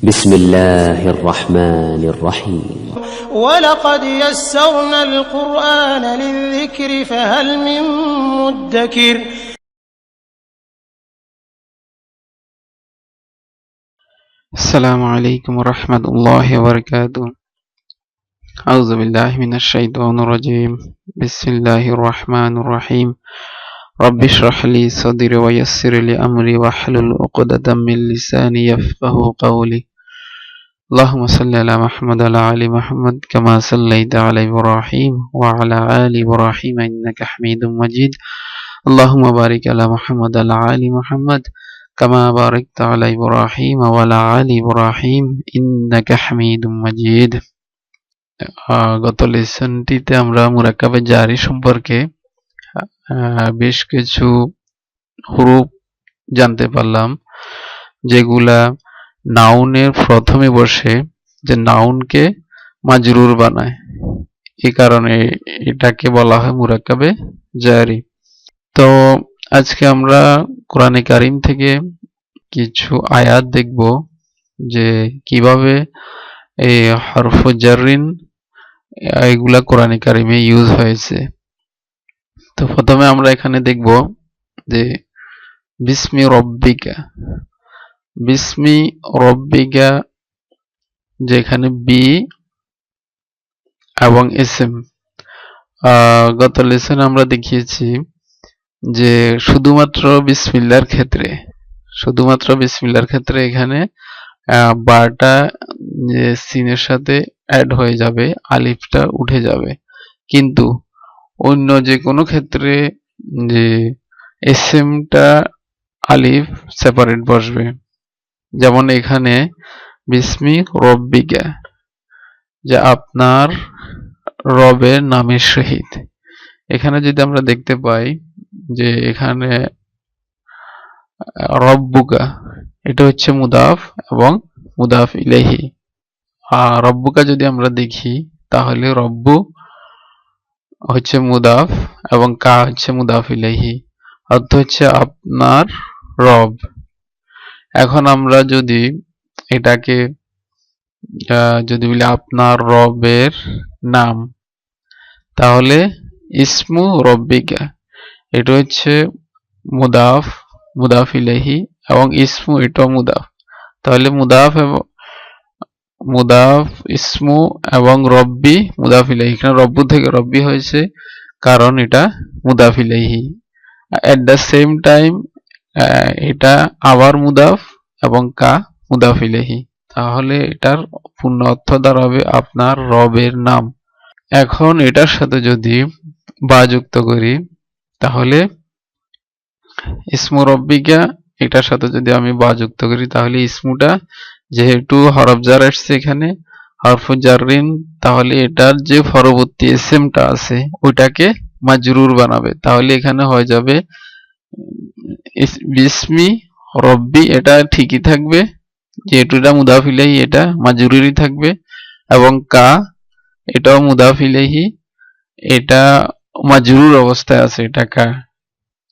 بسم الله الرحمن الرحيم ولقد يسرنا القرآن للذكر فهل من مدكر السلام عليكم ورحمة الله وبركاته. أعوذ بالله من الشيطان الرجيم. بسم الله الرحمن الرحيم. رب اشرح لي صدري ويسر لي أمري واحلل عقدة من لساني يفقه قولي. اللهم صل على محمد وعلى آل محمد كما صليت على إبراهيم وعلى آل إبراهيم إنك حميد مجيد. اللهم بارك على محمد وعلى آل محمد كما باركت على إبراهيم وعلى آل إبراهيم إنك حميد مجيد. গত লেসনটিতে আমরা মুরাক্কাবে জারি সম্পর্কে বেশ কিছু হুরুফ জানতে পারলাম, যেগুলা নাউনের প্রথমে বসে যে নাউনকে মাজরুর বানায়। এই কারণে এটাকে বলা হয় মুরাক্কাবে জারি। তো আজকে আমরা কোরআনে কারিম থেকে কিছু আয়াত দেখব যে কিভাবে এই হরফে জারিন এগুলা কোরআনে কারিমে ইউজ হয়েছে। তো প্রথমে আমরা এখানে দেখব যে বিসমি রব্বিকা, বিসমি রব্বিকা, যেখানে বি এবং এসএম। গত লেসনে আমরা দেখিয়েছি যে শুধুমাত্র বিসমিল্লাহর ক্ষেত্রে এখানে বাটা যে সিনের সাথে অ্যাড হয়ে যাবে, আলিফটা উঠে যাবে, কিন্তু অন্য যে কোনো ক্ষেত্রে যে এসএমটা আলিফ সেপারেট বসবে। যেমন এখানে বিসমি রব্বিকা, যে আপনার রবের নামের সহিত। এখানে যদি আমরা দেখতে পাই যে এখানে রব্বুকা, এটা হচ্ছে মুদাফ এবং মুদাফ ইলাইহি। আর রব্বুকা যদি আমরা দেখি তাহলে রব্বু হচ্ছে মুদাফ এবং কা হচ্ছে মুদাফ ইলাইহি, অর্থ হচ্ছে আপনার রব। এখন আমরা যদি এটাকে যদি বলি আপনার রবের নাম, তাহলে ইসমু রব্বিকা, এটা হচ্ছে মুদাফ, মুদাফ ইলাইহি এবং ইসমু এটাও মুদাফ। তাহলে মুদাফ ইসমু এবং রব্বি মুদাফ ইলাইহি। এখানে রব্বু থেকে রব্বি হয়েছে কারণ এটা মুদাফ ইলাইহি। এট দ্য সেম টাইম এটা আবার মুদাফ এবং কা মুদাফ ইলাইহি। তাহলে এটার পূর্ণ অর্থ দাঁড়াবে আপনার রবের নাম। এখন এটার সাথে যদি বা যুক্ত করি তাহলে ইসমু রব্বিকা, এটার সাথে যদি আমি বা যুক্ত করি তাহলে ইসমুটা যেহেতু হরফ জার আসছে এখানে হরফ জারিন, তাহলে এটার যে পরবর্তী এসএমটা আছে ওইটাকে মাজরুর বানাবে। তাহলে এখানে হয়ে যাবে বিসমি রব্বি, এটা ঠিকই থাকবে যেহেতু এটা মুদাফ ইলাইহি, এটা মাজরুরই থাকবে। এবং কা, এটাও মুদাফ ইলাইহি, এটা মাজরুর অবস্থায় আছে, এটা কা,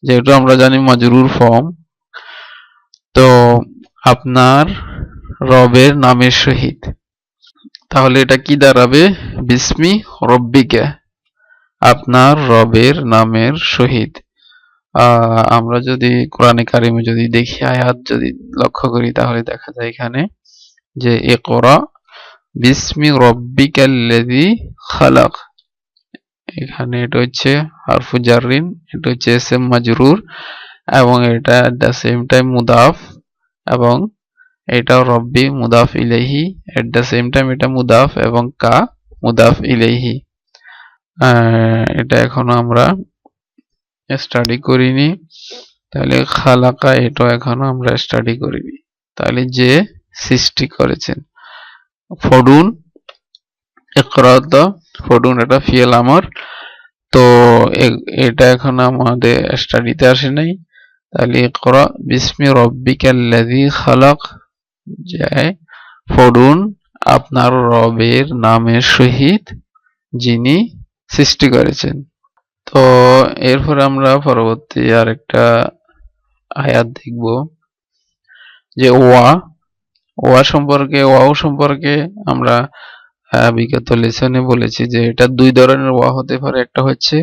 যেহেতু আমরা জানি মাজরুর ফর্ম। তো আপনার রবের নামের সহিত, তাহলে এটা কি দাঁড়াবে? বিসমি রব্বিকা, আপনার রবের নামের সহিত। আমরা যদি কোরআনে কারিমে যদি দেখি আয়াত যদি লক্ষ্য করি তাহলে দেখা যায় এখানে যে ইকরা বিসমি রব্বিকাল্লাযী খালাক, এখানে এটা হচ্ছে হারফু জারিন, এটা হচ্ছে এসএম মাজরুর এবং এটা এট দ্য সেম টাইম মুদাফ এবং এটাও রব্বি মুদাফ ইলাইহি, এট দ্য সেম টাইম এটা মুদাফ এবং কা মুদাফ ইলাইহি। এটা এখনো আমরা স্টাডি করিনি, তাহলে খালাকা এটা এখনো আমরা স্টাডি করিনি। তাহলে যে সৃষ্টি করেছেন, ফডুন ইকরাত, ফডুন এটা ফিয়েল আমর, তো এটা এখন আমাদের স্টাডিতে আসে নাই। তাহলে ইকরা বিসমি রব্বিকাল্লাযী খালাক, যে ফডুন আপনার রবের নামের সহিত যিনি সৃষ্টি করেছেন। তো এরপর আমরা পরবর্তী আরেকটা আয়াত দেখব যে ওয়াও সম্পর্কে আমরা বিগত লেসনে বলেছি যে এটা দুই ধরনের ওয়া হতে পারে। একটা হচ্ছে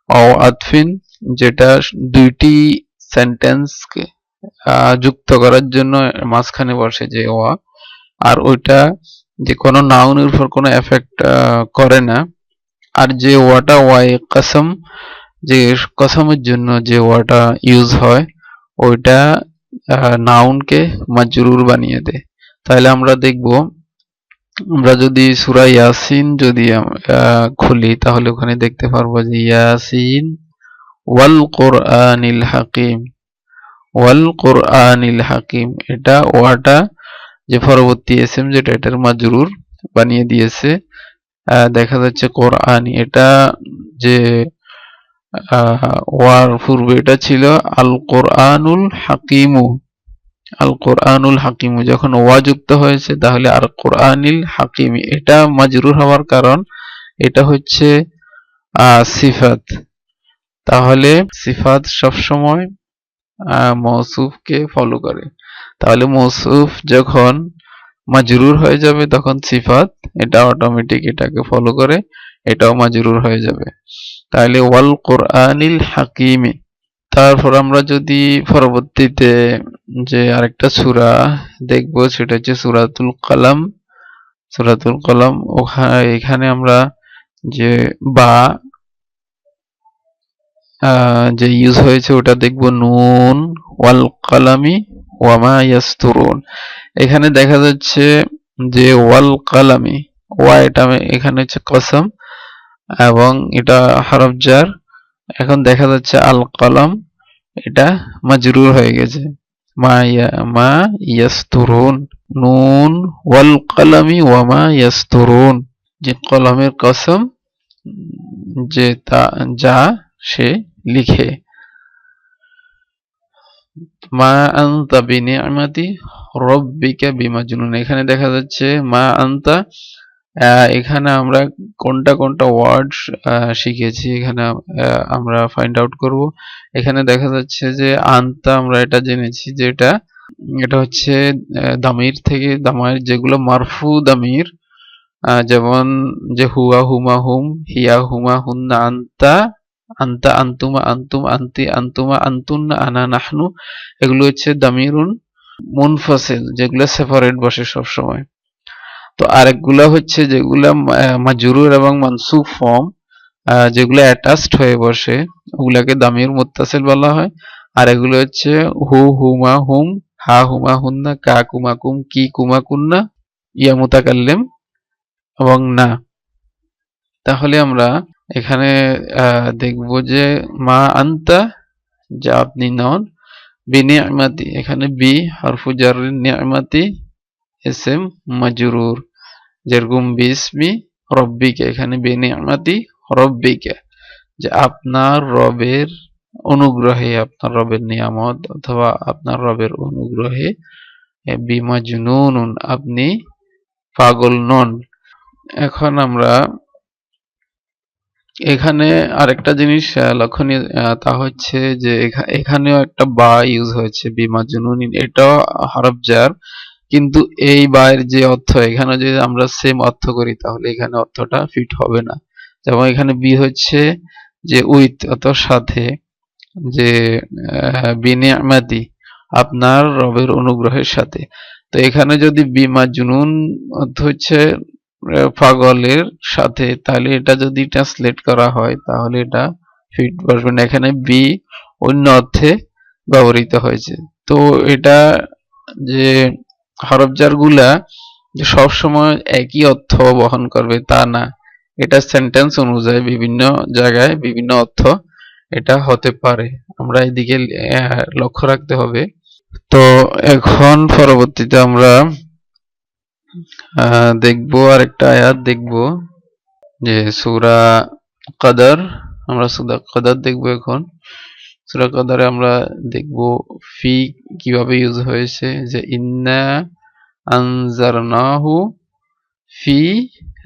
ওয়াও আতফিন, যেটা দুইটি সেন্টেন্সকে যুক্ত করার জন্য মাঝখানে বসে যে ওয়া, আর ওইটা যে কোনো নাউনের উপর কোনো এফেক্ট করে না। আর যে ওয়াটা ওয়ায়ে কসম, যে কসমের জন্য যে ওয়াটা ইউজ হয়, ওইটা নাউনকে মাজরুর বানিয়ে দেয়। তাহলে আমরা দেখব, আমরা যদি সূরা ইয়াসিন যদি খুলি তাহলে ওখানে দেখতে পারবো যে ইয়াসিন ওয়াল কোরআনিল হাকিম, ওয়াল কোরআনিল হাকিম, এটা ওয়াটা যে পরবর্তী এসএম যেটা এটার মাজরুর বানিয়ে দিয়েছে। দেখা যাচ্ছে কোরআন, এটা যে ওয়ার পূর্বে এটা ছিল আল কোরআনুল হাকিমু, আল কোরআনুল হাকিমু, যখন ওয়া যুক্ত হয়েছে তাহলে আর কোরআনিল হাকিম, এটা মাজরুর হওয়ার কারণ এটা হচ্ছে সিফাত। তাহলে সিফাত সবসময় মৌসুফকে ফলো করে, তাহলে মৌসুফ যখন মাজরুর হয়ে যাবে তখন সিফাত এটা অটোমেটিক এটাকে ফলো করে, এটাও মাজরুর হয়ে যাবে। তাহলে ওয়াল কোরআনিল হাকিমে। তারপর আমরা যদি পরবর্তীতে যে আরেকটা সূরা দেখব সেটা হচ্ছে সূরাতুল কলম। সূরাতুল কলম, এখানে আমরা যে বা যে ইউজ হয়েছে ওটা দেখব, নুন ওয়াল কলামি ওয়ামা ইয়াসতুরুন। এখানে দেখা যাচ্ছে যে ওয়াল কালামি, ওয়া এটা এখানে হচ্ছে কসম এবং এটা হরফ জার। এখন দেখা যাচ্ছে আল কলম এটা মাজরুর হয়ে গেছে, মা ইয়াসতুরুন, নুন ওয়াল কলামি ওয়ামা ইয়াসতুরুন, যে কলমের কসম যে তা যা সে লিখে। মা আনতা বিনিআমাতি রাব্বিকা বিমাজনুন, এখানে দেখা যাচ্ছে মা আনতা, এখানে আমরা কোনটা কোনটা ওয়ার্ড শিখেছি এখানে আমরা ফাইন্ড আউট করব। এখানে দেখা যাচ্ছে যে আনতা আমরা এটা জেনেছি যে এটা হচ্ছে দামির থেকে, দামাইর যেগুলো মারফু দামির, যেমন যে হুয়া হুমা হুম, হিয়া হুমা হুন্না, আনতা আনতা আনতুমা আনতুম আনতি আনতুমা আনতুন্না আনা নাহনু, এগুলো হচ্ছে দামিরুন মুনফাসিল, যেগুলো সেপারেট বসে সব সময়। তো আরেকগুলা হচ্ছে যেগুলা মাজরুর এবং মানসুব ফর্ম, যেগুলো অ্যাটাচড হয়ে বসে ওগুলাকে দামির মুত্তাসিল বলা হয়। আর এগুলো হচ্ছে হু হুমা হুম, হা হুমা হুন্না, কা কুমা কুম, কি কুমা কুন্না, ইয়া মুতাকাল্লিম এবং না। তাহলে আমরা এখানে দেখব যে মা আনতা যা আপনি নন, বিনিআমাতি এখানে বি হরফু জার, নিআমাতি ইসম মাজরুর, যেরকম বিসমি রব্বিকা, এখানে বিনিআমাতি রব্বিকা, যে আপনার রবের অনুগ্রহে, আপনার রবের নিয়ামত অথবা আপনার রবের অনুগ্রহে, বিমাজনুন আপনি পাগল নন। এখন আমরা এখানে আরেকটা জিনিস লক্ষণীয়, তা হচ্ছে যে এখানেও একটা বা ইউজ হয়েছে বিমাজনুন, এটাও হরফ জার, কিন্তু এই বায়ের যে অর্থ এখানে যদি আমরা সেম অর্থ করি তাহলে এখানে অর্থটা ফিট হবে না। যেমন এখানে বি হচ্ছে যে উইথ অর্থাৎ সাথে, যে বিনিআমাতি আপনার রবের অনুগ্রহের সাথে। তো এখানে যদি বিমাজনুন অর্থ হচ্ছে পাগলের সাথে, তাহলে এটা যদি ট্রান্সলেট করা হয় তাহলে এটা ফিট বসবে না, এখানে বি অন্য অর্থে ব্যবহৃত হয়েছে। তো এটা যে হরফজার গুলা যে সবসময় একই অর্থ বহন করবে তা না, এটা সেন্টেন্স অনুযায়ী বিভিন্ন জায়গায় বিভিন্ন অর্থ এটা হতে পারে, আমরা এদিকে লক্ষ্য রাখতে হবে। তো এখন পরবর্তীতে আমরা দেখবো আরেকটা আয়াত দেখব যে সূরা কদর, আমরা সূরা কদর দেখবো। এখন সূরা কদরে আমরা দেখব ফি কিভাবে ইউজ হয়েছে, যে ইন্না আনজারনাহু ফি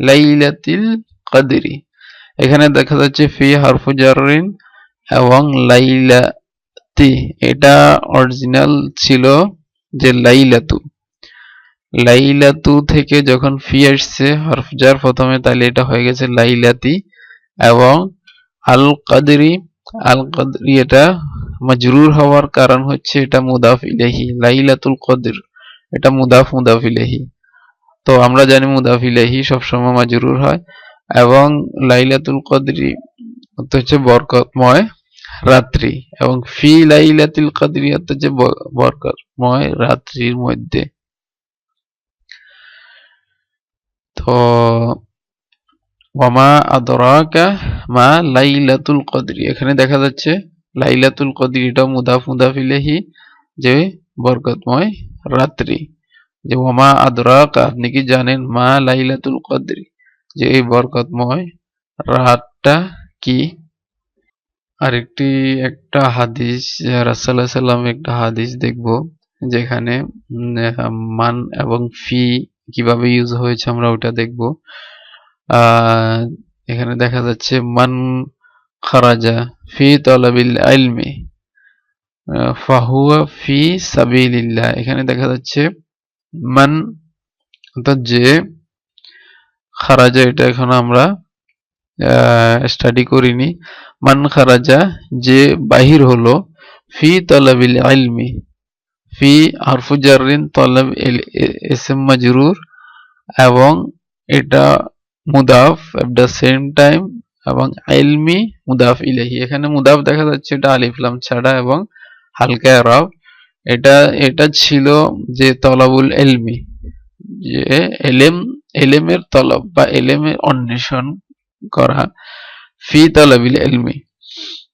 লাইলাতিল কদরি, এখানে দেখা যাচ্ছে ফি হারফু জাররিন এবং লাইলাতি, এটা অরিজিনাল ছিল যে লাইলাতু, লাইলাতু থেকে যখন ফি আসছে হরফ জার প্রথমে, তাহলে এটা হয়ে গেছে লাইলাতি। এবং আল কদরি এটা মাজরুর হওয়ার কারণ হচ্ছে এটা মুদাফ ইলাইহি। লাইলাতুল কদর এটা মুদাফ ইলাইহি। তো আমরা জানি মুদাফ ইলাইহি সবসময় মাজরুর হয়। এবং লাইলাতুল কদরি হচ্ছে বরকতময় রাত্রি, এবং ফি লাইলাতুল কদরি হচ্ছে বরকতময় রাত্রির মধ্যে। তো ওয়ামা আদরাকা মা লাইলাতুল কদরি, এখানে দেখা যাচ্ছে লাইলাতুল কদরি এটা মুদাফ ইলাইহি, যে বরকতময় রাত্রি। যে ওয়ামা আদরাকা, আপনি কি জানেন, মা লাইলাতুল কদরি, যে এই বরকতময় রাতটা কি। আরেকটি একটা হাদিস, রাসূলুল্লাহ সাল্লাল্লাহু আলাইহি ওয়াসাল্লাম একটা হাদিস দেখব, যেখানে মান এবং ফি কিভাবে ইউজ হয়েছে আমরা ওটা দেখব। এখানে দেখা যাচ্ছে মান খারাজা ফি তালাবিল ইলমি ফাহুয়া ফি সাবিলিল্লাহ। এখানে দেখা যাচ্ছে মান অর্থাৎ যে, খারাজা এটা এখন আমরা স্টাডি করিনি। মান খারাজা যে বাহির হলো, ফি তালাবিল ইলমি, ফি হারফু জাররিন, তালাব ইসম মাজরুর, এবং এটা মুদাফ এট দ্য সেম টাইম, এবং ইলমি মুদাফ ইলাইহি। এখানে মুদাফ দেখা যাচ্ছে এটা আলিফ লাম ছাড়া এবং হালকা ইরাব। এটা ছিল যে তলাবুল ইলমি, যে এলেমের তলব বা এলেমের অন্বেষণ করা, ফি তালাবিল ইলমি।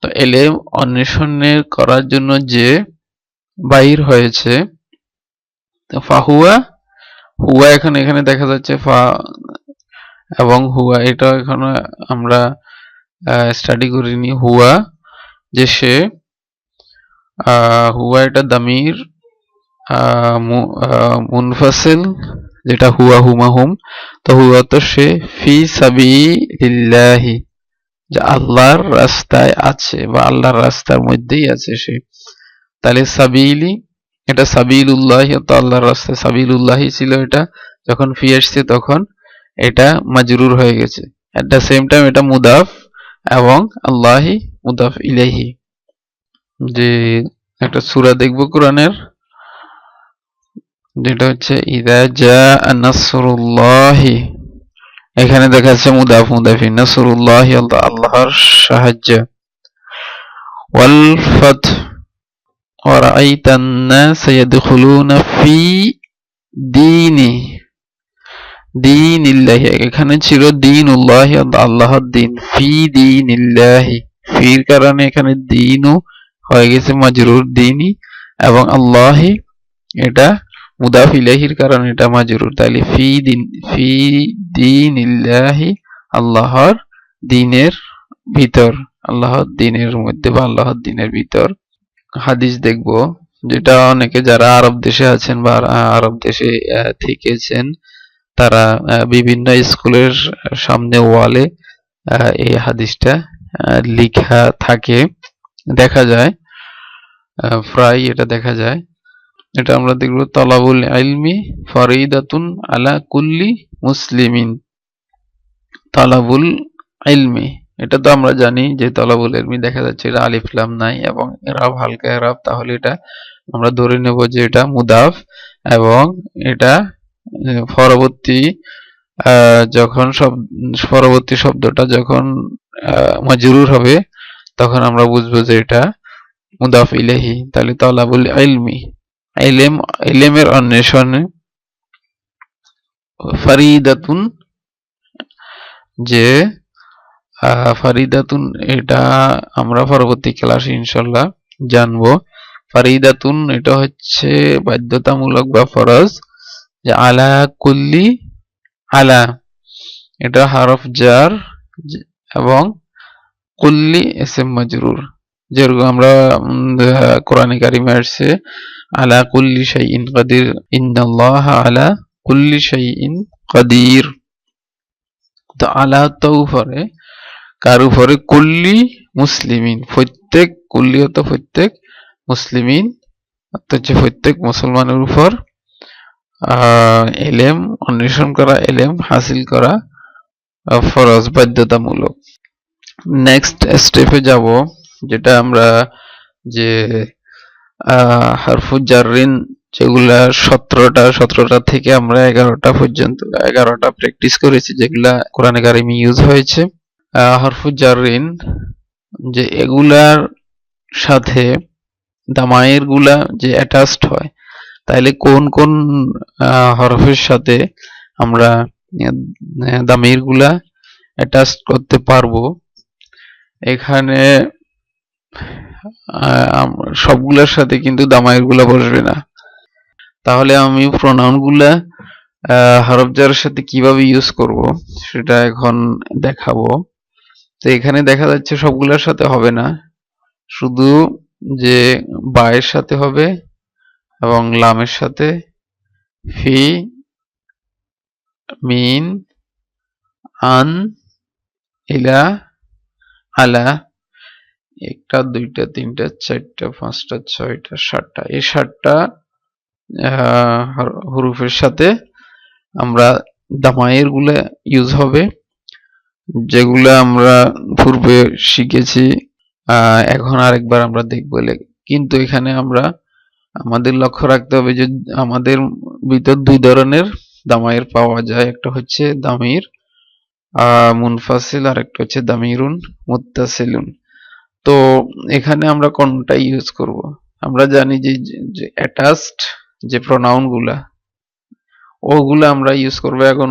তো এলেম অন্বেষণের করার জন্য যে বাহির হয়েছে, ফাহুয়া, হুয়া এখানে দেখা যাচ্ছে ফা এবং হুয়া, এটা এখানে আমরা স্টাডি করিনি। হুয়া যে সে, হুয়া এটা দামির মুনফাসিল, যেটা হুয়া হুমা হুম। তো হুয়া তো সে, ফি সাবিলিল্লাহি, যে আল্লাহর রাস্তায় আছে বা আল্লাহর রাস্তার মধ্যেই আছে সে। তাহলে সাবিলি এটা সাবিলুল্লাহ, তো আল্লাহর রাস্তায় সাবিলুল্লাহি ছিল, এটা যখন ফি আসছে তখন এটা মাজরুর হয়ে গেছে। এট দ্য সেম টাইম এটা মুদাফ এবং আল্লাহি মুদাফ ইলাইহি। যে একটা সূরা দেখব কোরআনের, যেটা হচ্ছে ইযা জাআ নাসরুল্লাহি। এখানে দেখা যাচ্ছে মুদাফ মুদাফিন, নাসরুল্লাহি আল্লাহর সাহায্য। ওয়াল ফাত ওয়া রাআইতান নাস ইয়াদখুলুনা ফি দীনিল্লাহি। এখানে ছিল দীনুল্লাহি, আল্লাহর দিন, ফি দীনিল্লাহি, ফির কারণে এখানে দিনও হয়ে গেছে মাজরুর দিনী, এবং আল্লাহি এটা মুদাফ ইলাইহির কারণে এটা মাজরুর। তাহলে ফি দীনিল্লাহি, আল্লাহর দিনের ভিতর, আল্লাহর দিনের মধ্যে বা আল্লাহর দিনের ভিতর। হাদিস দেখব, যেটা অনেকে যারা আরব দেশে আছেন বা আরব দেশে থেকেছেন, তারা বিভিন্ন স্কুলের সামনে ওয়ালে এই হাদিসটা লেখা থাকে, দেখা যায়, প্রায় এটা দেখা যায়। এটা আমরা দেখব, তলাবুল ইলমি ফরিদাতুন আলা কুল্লি মুসলিমিন। তলাবুল ইলমি, এটা তো আমরা জানি যে তলাবুল ইলমি দেখা যাচ্ছে এটা আলিফ লাম নাই এবং ইরাব হালকা ইরাব, তাহলে এটা আমরা ধরে নেব যে এটা মুদাফ। এবং এটা পরবর্তী যখন পরবর্তী শব্দটা যখন মাজরুর হবে, তখন আমরা বুঝবো যে এটা মুদাফ ইলাইহি। তাহলে তলাবুল ইলমি, ইলমের অন্বেষণে, ফারিদাতুন, যে ফারিদাতুন এটা আমরা পরবর্তী ক্লাসে ইনশাআল্লাহ জানবো। ফারিদাতুন এটা হচ্ছে বাধ্যতামূলক বা ফরজ, যে আলা কুল্লি, আলা এটা হরফ জার এবং কুল্লি ইসম মাজরুর। যেরকম আমরা কোরআনে কারিমে আসছে আলা কুল্লি শাইইন কাদির, ইন্নাল্লাহা আলা কুল্লি শাইইন কাদির। তো আলা তো উপরে, কার উপরে, কুল্লি মুসলিমিন, প্রত্যেক, কুল্লি অর্থ প্রত্যেক, মুসলিমিন অর্থ হচ্ছে প্রত্যেক মুসলমানের উপর, এলেম অন্বেষণ করা, এলেম হাসিল করা ফরজ বাধ্যতামূলক। নেক্সট স্টেপে যাব, যেটা আমরা যে হারফুজ জাররিন যেগুলা 17টা থেকে আমরা 11টা পর্যন্ত 11টা প্র্যাকটিস করেছি, যেগুলা কোরআনে কারিমে ইউজ হয়েছে। হারফুজ জাররিন যে এগুলার সাথে দামায়ের গুলা যে অ্যাটাচড হয়, তাইলে কোন কোন হরফের সাথে আমরা দামির গুলা অ্যাটাচ করতে পারবো, এখানে সবগুলোর সাথে কিন্তু দামায়ের গুলা বসবে না। তাহলে আমি প্রোনাউন গুলা হরফ জারের সাথে কিভাবে ইউজ করব সেটা এখন দেখাবো। তো এখানে দেখা যাচ্ছে সবগুলোর সাথে হবে না, শুধু যে বায়ের সাথে হবে এবং লামের সাথে, ফি, মিন, আন, ইলা, আলা, 1টা 2টা 3টা 4টা 5টা 6টা 7টা, এই 7টা হরফের সাথে আমরা দামায়ের গুলা ইউজ হবে, যেগুলা আমরা পূর্বে শিখেছি। এখন আরেকবার আমরা দেখবো। কিন্তু এখানে আমাদের লক্ষ্য রাখতে হবে যে আমাদের ভিতর 2 ধরনের দামায়ের পাওয়া যায়, একটা হচ্ছে দামির মুনফাসিল আর একটা হচ্ছে দামিরুন মুত্তাসিলুন। তো এখানে আমরা কোনটা ইউজ করব? আমরা জানি যে অ্যাটাচড যে প্রোনাউন গুলা ওগুলা আমরা ইউজ করব। এখন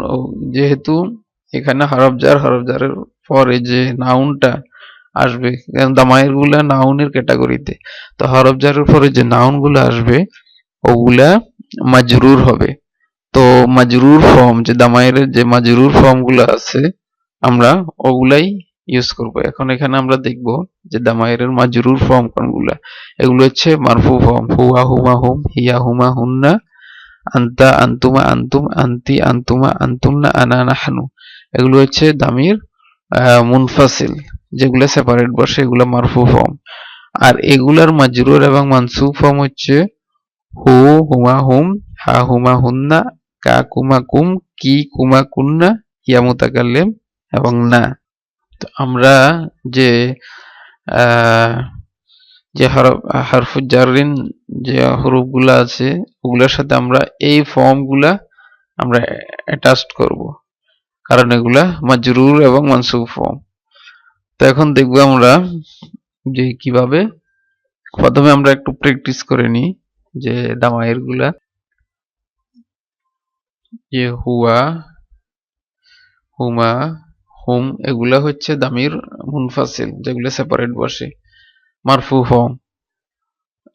যেহেতু এখানে হরফ জারের পরে যে নাউনটা আসবে, দামায়ের গুলা নাউনের ক্যাটাগরিতে, তো হরফ জারের পরে যে নাউন গুলা আসবে ওগুলা মাজরুর হবে। তো মাজরুর ফর্ম, যে দামায়ের যে মাজরুর ফর্ম গুলা আছে আমরা ওগুলাই ইউজ করব। এখন এখানে আমরা দেখব যে দামায়ের মাজরুর ফর্ম কোনগুলা। এগুলো হচ্ছে মারফু ফর্ম, হুয়া হুমা হুম, হিয়া হুমা হুন্না, আনতা আনতুমা আনতুম, আনতি আনতুমা আনতুন্না, আনা নাহনু। এগুলো হচ্ছে দামির মুনফাসিল, যেগুলো সেপারেট বসে, এগুলো মারফু ফর্ম। আর এগুলার মাজরুর এবং মানসুব ফর্ম হচ্ছে হু হুমা হুম, হা হুমা হুন্না, কা কুমা কুম, কি কুমা কুন্না, ইয়া মুতাকাল্লিম এবং না। তো আমরা যে যে হরফুজ জাররিন যে হরফগুলা আছে ওগুলোর সাথে আমরা এই ফর্মগুলা আমরা অ্যাটাচড করব, কারণ এগুলা মাজরুর এবং মানসুব ফর্ম। তো এখন দেখব আমরা যে কিভাবে। প্রথমে আমরা একটু প্র্যাকটিস করে নিই যে দামায়ের গুলা, যে হুয়া, হুমা, হুম, এগুলা হচ্ছে দামির মুনফাসিল, যেগুলো সেপারেট বসে, মারফু ফর্ম।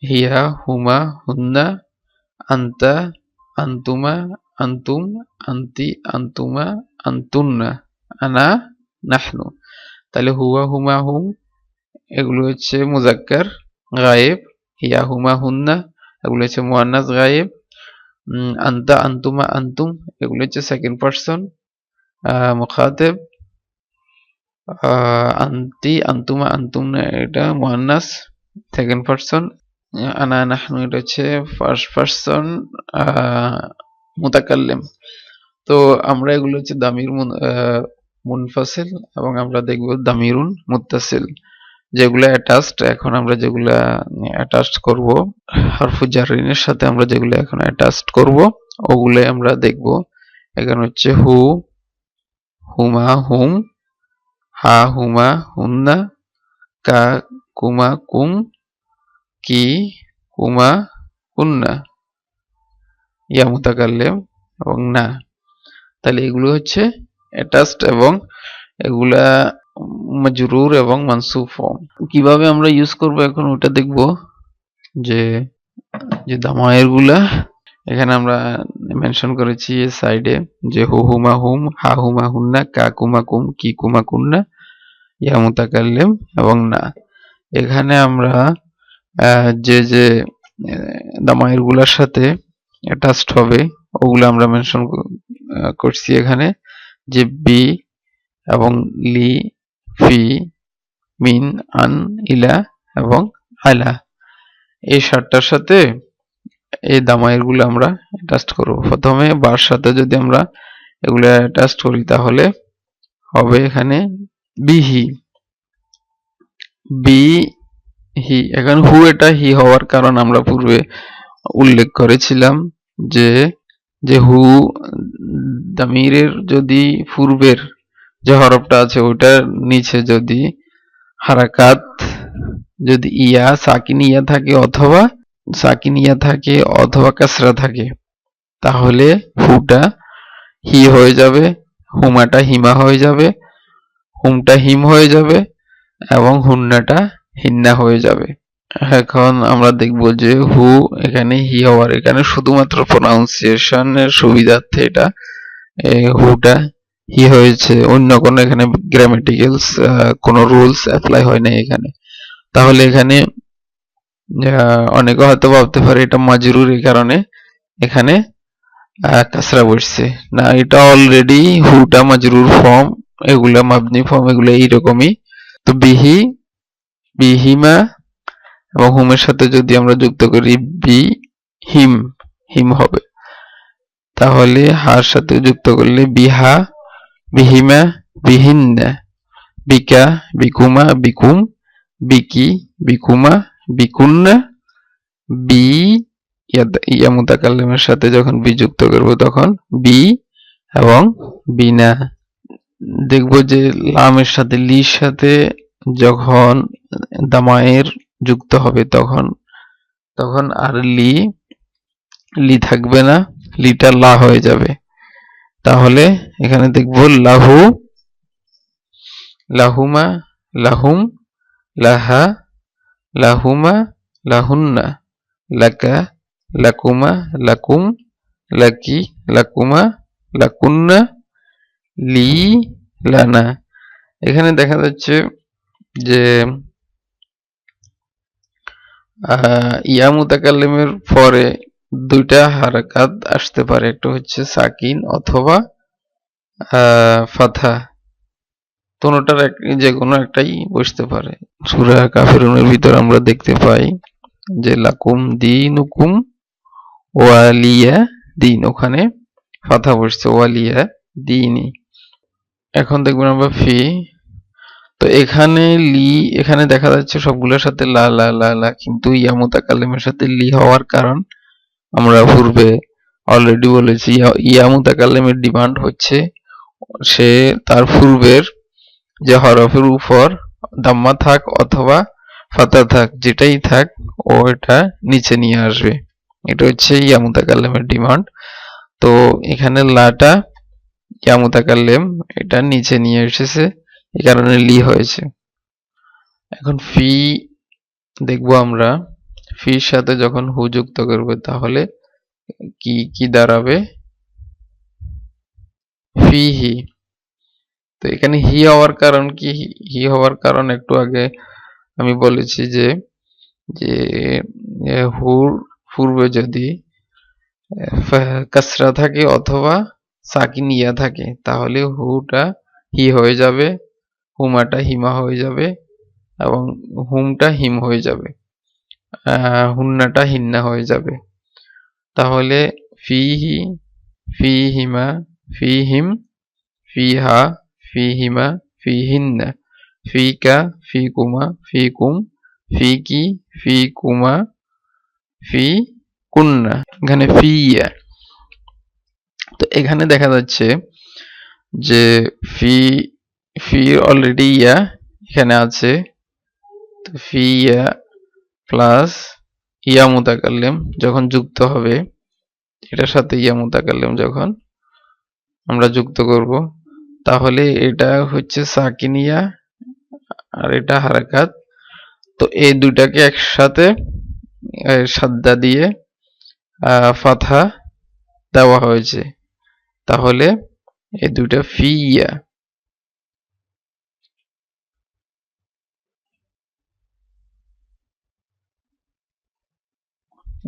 হিয়া হুমা হুন্না, আনতা আনতুমা আনতুম, আনতি আনতুমা আনতুন্না, আনা নাহনু। তাহলে হুয়া হুমা হুম এগুলো হচ্ছে মুজাক্কার গায়েব, হিয়া হুমা হুন্না এগুলো হচ্ছে মুয়ান্নাস গায়েব, আনতা আনতুমা আনতুম এগুলো হচ্ছে সেকেন্ড পারসন মুখাতেব, আনতি আনতুমা আনতুম এটা মুয়ান্নাস সেকেন্ড পারসন, আনা নাহনু এটা হচ্ছে ফার্স্ট পারসন মুতাকাল্লিম। তো আমরা এগুলো হচ্ছে দামির মুনফাসিল এবং আমরা দেখব দামিরুন মুত্তাসিল, যেগুলা অ্যাটাচড। এখন আমরা যেগুলা অ্যাটাচড করব হরফুজ জাররিনের সাথে, আমরা যেগুলো এখন অ্যাটাচড করব ওগুলো আমরা দেখব। এখানে হচ্ছে হু, হুমা হুম, হা হুমা হুন্না, কা কুমা কুম, কি কুমা কুন্না, ইয়া মুতাকাল্লিম এবং না। তাহলে এগুলো হচ্ছে অ্যাটাচড এবং এগুলা মাজরুর এবং মানসুব ফর্ম। কিভাবে আমরা ইউজ করব এখন ওটা দেখব। যে দামায়ের গুলা এখানে আমরা মেনশন করেছি সাইডে, যে হু হুমা হুম, হা হুমা হুন্না, কা কুমা কুম, কি কুমা কুন্না, ইয়া মুতাকাল্লিম এবং না। এখানে আমরা যে দামায়ের গুলার সাথে অ্যাটাচড হবে ওগুলো আমরা মেনশন করছি এখানে, যে বি এবং লি, ফি, মিন, আন, ইলা এবং আলা, এই 7টার সাথে এই দামায়ের গুলো আমরা অ্যাটাচ করব। প্রথমে বার সাথে যদি আমরা এগুলো অ্যাটাচ করি তাহলে হবে এখানে বিহি, বি হি। এখন হু এটা হি হওয়ার কারণ আমরা পূর্বে উল্লেখ করেছিলাম যে যে হু দামিরের যদি পূর্বের যে হরফটা আছে ওইটার নিচে যদি হারাকাত যদি ইয়া সাকিন ইয়া থাকে অথবা সাকিন ইয়া থাকে অথবা কাসরা থাকে তাহলে হুটা হি হয়ে যাবে, হুমাটা হিমা হয়ে যাবে, হুমটা হিম হয়ে যাবে এবং হুন্নাটা হিন্না হয়ে যাবে। এখন আমরা দেখব যে হু এখানে হি হওয়ার এখানে শুধুমাত্র প্রোনাউন্সিয়েশনের সুবিধার্থে এটা হুটা হি হয়েছে, অন্য কোনো এখানে গ্রামেটিক্যালস কোনো রুলস অ্যাপ্লাই হয় না এখানে। তাহলে এখানে অনেকে হয়তো ভাবতে পারে এটা মাজরুর, এই কারণে এখানে কাসরা বসছে না, এটা অলরেডি হুটা মাজরুর ফর্ম, এগুলা মাবনি ফর্ম, এগুলো এইরকমই। তো বিহি, বিহিমা এবং হুমের সাথে যদি আমরা যুক্ত করি বি হিম, হিম হবে। তাহলে হার সাথে যুক্ত করলে বিহা, বিহিমা, বিহিন্না, বিকা, বিকুমা, বিকুম, বিকি, বিকুমা, বিকুন্না, বি ইয়া মুতাকাল্লিমের সাথে যখন বি যুক্ত করব তখন বি এবং বিনা। দেখব যে লামের সাথে লির সাথে যখন দামায়ের যুক্ত হবে তখন আর লি থাকবে না, লিটা লা হয়ে যাবে। তাহলে এখানে দেখব লাহু, লাহুমা, লাহুম, লাহা, লাহুমা, লাহুন্না, লাকা, লাকুমা, লাকুম, লাকি, লাকুমা, লাকুন্না, লি, লানা। এখানে দেখা যাচ্ছে যে ইয়া মুতাকাল্লিমের পরে দুইটা হারাকাত আসতে পারে, একটা হচ্ছে সাকিন অথবা ফাথা, কোনোটার যে কোনো একটাই বসতে পারে। সূরা কাফিরুনের ভিতর আমরা দেখতে পাই যে লাকুম দীনুকুম ওয়ালিয়া দিন, ওখানে ফাথা বসছে ওয়ালিয়া দিনি। এখন দেখবেন আমরা ফি, তো এখানে লি, এখানে দেখা যাচ্ছে সবগুলোর সাথে লা লা লা লা, কিন্তু ইয়া মুতাকাল্লিমের সাথে লি হওয়ার কারণ আমরা পূর্বে অলরেডি বলেছি ইয়া মুতাকাল্লিমের ডিমান্ড হচ্ছে সে তার পূর্বের যে হরফের উপর দাম্মা থাক অথবা ফাতা থাক, যেটাই থাক ও এটা নিচে নিয়ে আসবে, এটা হচ্ছে ইয়া মুতাকাল্লিমের ডিমান্ড। তো এখানে লাটা ইয়া মুতাকাল্লিম এটা নিচে নিয়ে এসেছে, এই কারণে লি হয়েছে। এখন ফি দেখবো আমরা, ফির সাথে যখন হু যুক্ত করবে তাহলে কি কি দাঁড়াবে, ফিহি। তো এখানে হি হওয়ার কারণ কি, হি হওয়ার কারণ একটু আগে আমি বলেছি যে হুর পূর্বে যদি কাসরা থাকে অথবা সাকিন ইয়া থাকে তাহলে হুটা হি হয়ে যাবে, হুমাটা হিমা হয়ে যাবে এবং হুমটা হিম হয়ে যাবে, হুন্নাটা হিন্না হয়ে যাবে। তাহলে ফিহি, ফিহিমা, ফিহিম, ফিহা, ফিহিমা, ফিহিন্না, ফিকা, ফিকুমা, ফিকুম, ফিকি, ফিকুমা, ফিকুন্না, এখানে ফিয়া। তো এখানে দেখা যাচ্ছে যে ফি অলরেডি ইয়া এখানে আছে, তো ফিয়া প্লাস ইয়া মুতাকাল্লিম যখন যুক্ত হবে, এটার সাথে ইয়া মুতাকাল্লিম যখন আমরা যুক্ত করব তাহলে এটা হচ্ছে সাকিনিয়া আর এটা হারাকাত। তো এই দুইটাকে একসাথে সাদ্দা দিয়ে ফাথা দেওয়া হয়েছে, তাহলে এই দুইটা ফিয়া।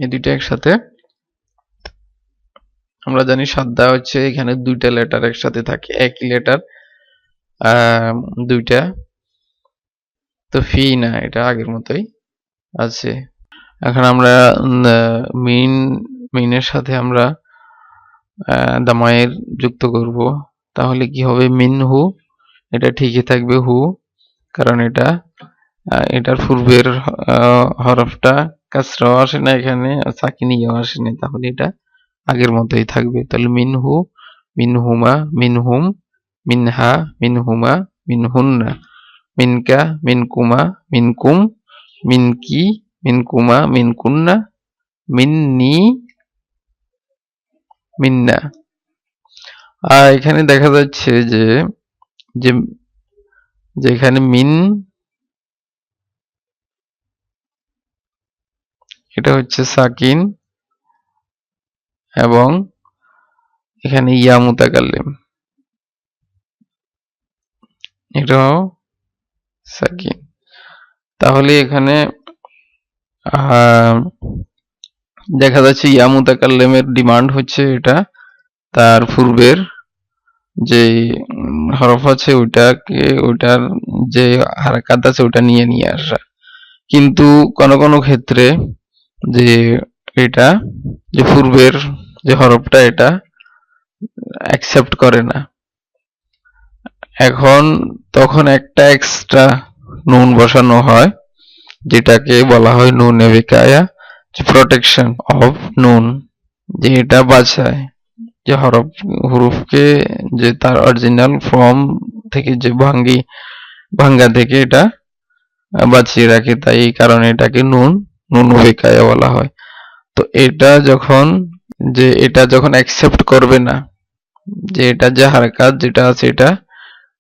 এই দুইটা একসাথে, আমরা জানি সাদ্দা হচ্ছে এখানে দুইটা লেটার একসাথে থাকে, একই লেটার দুইটা, তো ফি না, এটা আগের মতোই আছে। এখন আমরা মিনের সাথে আমরা দামায়ের যুক্ত করব, তাহলে কি হবে মিনহু, এটা ঠিকই থাকবে হু, কারণ এটার পূর্বের হরফটা কাসরাও আসে না এখানে, সাকিনিও আসে না, তাহলে এটা আগের মতোই থাকবে। তাহলে মিনহু, মিনহুমা, মিনহুম, মিনহা, মিনহুমা, মিনহুন্না, মিনকা, মিনকুমা, মিনকুম, মিনকি, মিনকুমা, মিনকুন্না, মিন্নি, মিন্না। আর এখানে দেখা যাচ্ছে যে এখানে মিন, এটা হচ্ছে সাকিন এবং এখানে ইয়া মুতাকাল্লিম, এটাও সাকিন। তাহলে এখানে দেখা যাচ্ছে ইয়া মুতাকাল্লিমের ডিমান্ড হচ্ছে এটা তার পূর্বের যে হরফ আছে ওইটার যে হারাকাত আছে ওটা নিয়ে আসা। কিন্তু কোন ক্ষেত্রে যে এটা যে পূর্বের যে হরফটা এটা অ্যাকসেপ্ট করে না, তখন একটা এক্সট্রা নুন বসানো হয়, যেটাকে বলা হয় নুন বিকায়া, প্রোটেকশন অফ নুন, যে এটা বাঁচায় যে হরফকে যে তার অরিজিনাল ফর্ম থেকে যে ভাঙ্গা থেকে এটা বাঁচিয়ে রাখে, তাই এই কারণে এটাকে নুন বিকায়া বলা হয়। তো এটা যখন অ্যাকসেপ্ট করবে না, যে এটা যে হারকাত যেটা আছে এটা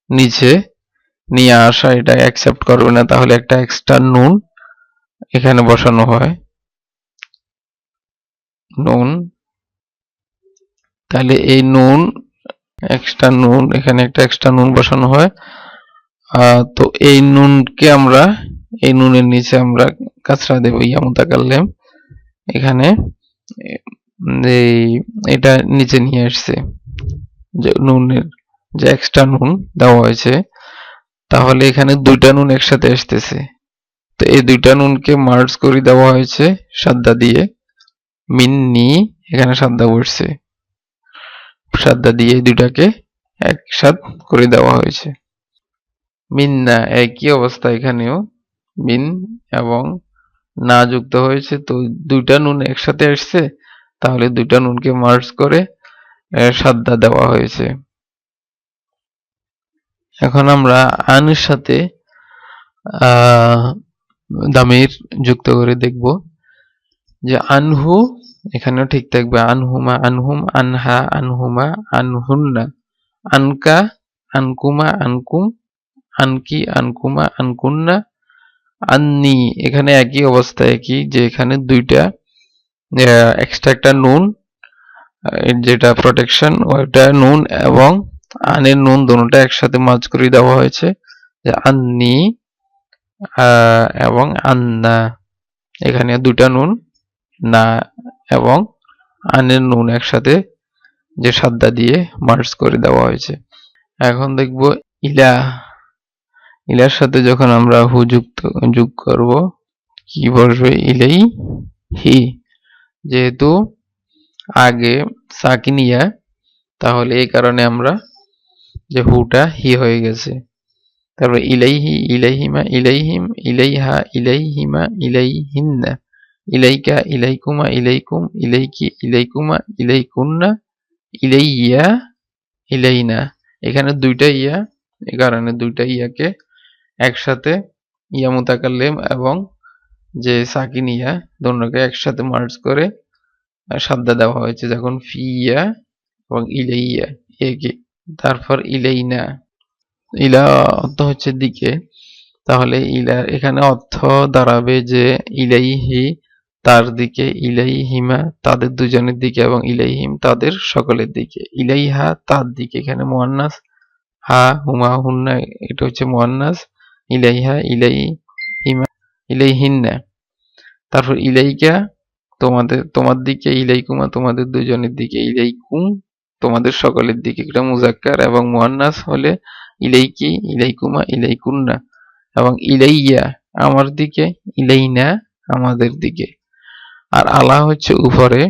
নিচে নিয়ে আসা, এটা অ্যাকসেপ্ট করবে না, তাহলে একটা এক্সট্রা নুন এখানে বসানো হয়, নুন। তাহলে এই এখানে একটা এক্সট্রা নুন বসানো হয়। তো এই নুনের নিচে আমরা কাসরা দেব, ইয়া মুতাকাল্লিম এখানে এটা নিচে নিয়ে আসছে, যে নুনের যে এক্সট্রা নুন দেওয়া হয়েছে, তাহলে এখানে দুইটা নুন একসাথে আসতেছে। তো এই দুইটা নুনকে মার্জ করে দেওয়া হয়েছে সাদ্দা দিয়ে, মিন্নি, এখানে সাদ্দা বসছে, সাদ্দা দিয়ে এই দুইটাকে একসাথ করে দেওয়া হয়েছে। মিন্না, একই অবস্থা এখানেও মিন এবং না যুক্ত হয়েছে, তো দুইটা নুন একসাথে আসছে, তাহলে দুইটা নুনকে মার্জ করে সাদ্দা দেওয়া হয়েছে। এখন আমরা আনের সাথে দামির যুক্ত করে দেখব, যে আনহু এখানেও ঠিক থাকবে, আনহুমা, আনহুম, আনহা, আনহুমা, আনহুন্না, আনকা, আনকুমা, আনকুম, আনকি, আনকুমা, আনকুন্না, আন্নি, এখানে একই অবস্থা, একই, যে এখানে দুইটা এক্সট্রা একটা নুন, যেটা প্রোটেকশন, ওইটা নুন এবং আনের নুন দুটোটা একসাথে মার্জ করে দেওয়া হয়েছে, যে আন্নি এবং আন্না, এখানে দুইটা নুন, না এবং আনের নুন একসাথে যে সাদ্দা দিয়ে মার্জ করে দেওয়া হয়েছে। এখন দেখব ইলার সাথে যখন আমরা হু যোগ করব, কি বসবে, ইলাই হি, যেহেতু আগে সাকিনিয়া, তাহলে এই কারণে আমরা যে হুটা হি হয়ে গেছে। তারপরে ইলাইহি, ইলাইহিমা, ইলাইহিম, ইলাইহা, ইলাইহিমা, ইলাইহিন্না, ইলাইকা, ইলাইকুমা, ইলাইকুম, ইলাইকি, ইলাইকুমা, ইলাইকুন্না, ইলাইয়া, ইলাইনা, এখানে দুইটা ইয়া, এই কারণে দুইটা ইয়াকে একসাথে ইয়া মুতাকাল্লিম এবং যে সাকিন ইয়া দুটোকে একসাথে মার্জ করে সাদ্দা দেওয়া হয়েছে, যখন ফি ইয়া এবং ইলাইয়া একে। তারপর ইলাইনা, ইলা অর্থ হচ্ছে দিকে, তাহলে ইলা এখানে অর্থ দাঁড়াবে যে ইলাইহি তার দিকে, ইলাইহিমা তাদের দুজনের দিকে, এবং ইলাইহিম তাদের সকলের দিকে, ইলাইহা তার দিকে, এখানে মুয়ান্নাস, হা, হুমা, হুন্না এটা হচ্ছে মুয়ান্নাস, ইলাইহা, ইলাইহিমা, ইলাইহিন্না। তারপর ইলাইকা তোমার দিকে, ইলাইকুমা তোমাদের দুজনের দিকে, ইলাইকুম তোমাদের সকলের দিকে, এটা মুজাক্কার, এবং মুয়ান্নাস হলে ইলাইকি, ইলাইকুমা, ইলাইকুন্না, এবং ইলাইয়া আমার দিকে, ইলাইনা আমাদের দিকে। আর আলা হচ্ছে উপরে।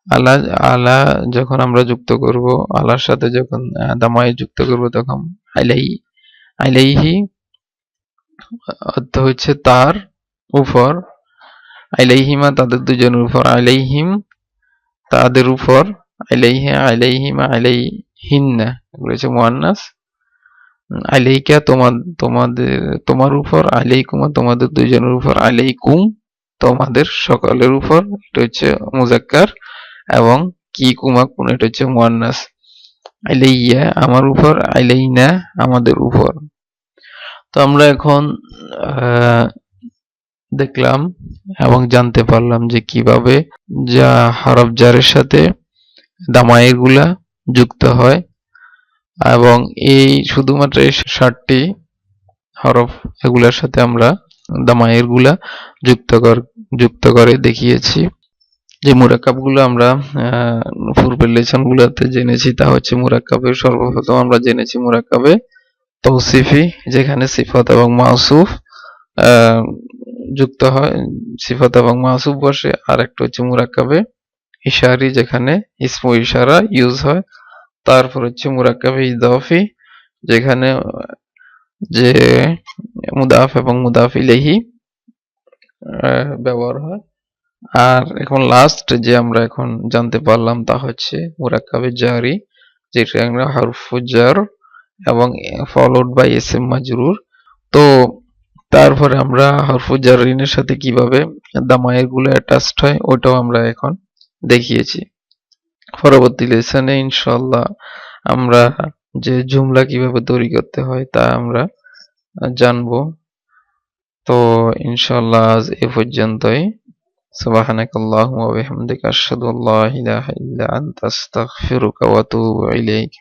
আলা আলা যখন আমরা যুক্ত করব, আলার সাথে যখন দামায়ে যুক্ত করব তখন আলাইহি অর্থ হচ্ছে তার উপর, আলাইহিমা তাদের দুজনের উপর, আলাইহিম তাদের উপর, আলাইহা আলাইহিমা আলাইহিন্না এগুলো হচ্ছে মুয়ান্নাস, আলাইকা তোমাদের তোমার উপর, আলাইকুমা তোমাদের দুজনের উপর, আলাইকুম তোমাদের সকলের উপর এটা হচ্ছে মুজাক্কার, এবং কি কুমা কোন এটা হচ্ছে মুয়ান্নাস। আলাইয়া আমার উপর, আলাইনা আমাদের উপর। তো আমরা এখন দেখলাম এবং জানতে পারলাম যে কিভাবে যা হরফ জারের সাথে দামায়ের গুলা যুক্ত হয়, এবং এই শুধুমাত্র এই 7টি হরফ এগুলার সাথে আমরা দামায়ের গুলা যুক্ত করে দেখিয়েছি। যে মুরাক্কাব গুলো আমরা পূর্বের লেসন গুলাতে জেনেছি তা হচ্ছে মুরাক্কাবে সর্বপ্রথম আমরা জেনেছি মুরাক্কাবে তৌসিফি, যেখানে সিফাত এবং মাউসুফ যুক্ত হয়, সিফাত এবং মাউসুফ বসে। আর একটা হচ্ছে মুরাক্কাবে ইশারি, যেখানে ইসমু ইশারা ইউজ হয়। তারপর হচ্ছে মুরাক্কাবে ইদাফি, যেখানে যে মুদাফ এবং মুদাফ ইলাইহি ব্যবহার হয়। আর এখন লাস্ট যে আমরা এখন জানতে পারলাম তা হচ্ছে মুরাক্কাবে জারি, যেটা আমরা হরফু জার এবং ফলোড বাই ইসম মাজরুর। তো তারপরে আমরা হরফু জারিনের সাথে কিভাবে দামায়ের গুলো অ্যাটাচড হয় ওটাও আমরা এখন দেখিয়েছি। পরবর্তী লেসনে ইনশাআল্লাহ আমরা যে জুমলা কিভাবে তৈরি করতে হয় তা আমরা জানবো। তো ইনশাআল্লাহ আজ এ পর্যন্তই। সুবহানাকাল্লাহুম্মা ওয়া বিহামদিকা আশহাদু আল্লা ইলাহা ইল্লা আনতা আস্তাগফিরুকা ওয়া আতুবু ইলাইক।